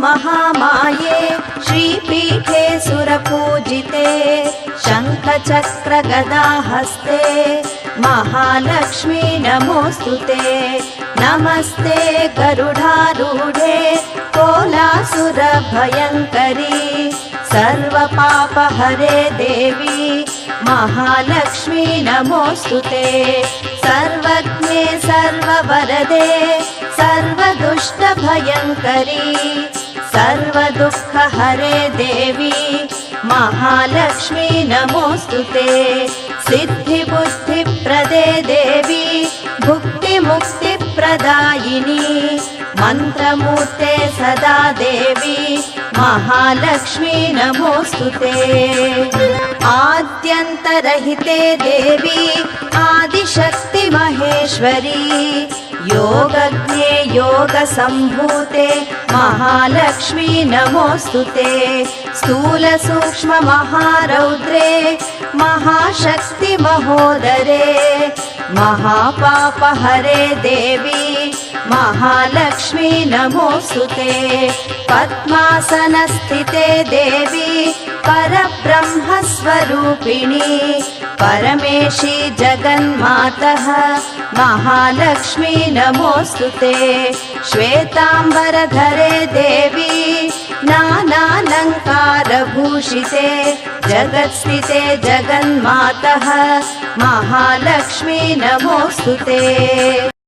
महामाये श्रीपीठे सुरपूजिते शङ्खचक्रगदाहस्ते महालक्ष्मी नमोऽस्तुते। नमस्ते गरुडारूढे कोलासुरभयङ्करी सर्वपापहरे देवी महालक्ष्मी नमोऽस्तुते। सर्वज्ञे सर्ववरदे सर्वदुष्टभयङ्करी सर्वदुःखहरे देवी महालक्ष्मी नमोऽस्तुते। सिद्धिबुद्धिप्रदे देवी भुक्तिमुक्तिप्रदायिनी मन्त्रमूर्ते सदा देवी महालक्ष्मी नमोऽस्तुते। आद्यन्तरहिते देवी आदिशक्ति महेश्वरी योगज्ञे योगसम्भूते महालक्ष्मी नमोऽस्तुते। स्थूलसूक्ष्म महारौद्रे महाशक्ति महोदरे महापापहरे देवी महालक्ष्मी नमोऽस्तुते। पद्मासनस्थिते देवी परब्रह्मस्वरूपिणी परमेशी जगन्मातः महालक्ष्मी नमोऽस्तुते। श्वेताम्बरधरे देवी नानालङ्कारभूषिते जगत्स्थिते जगन्मातः महालक्ष्मी नमोऽस्तुते।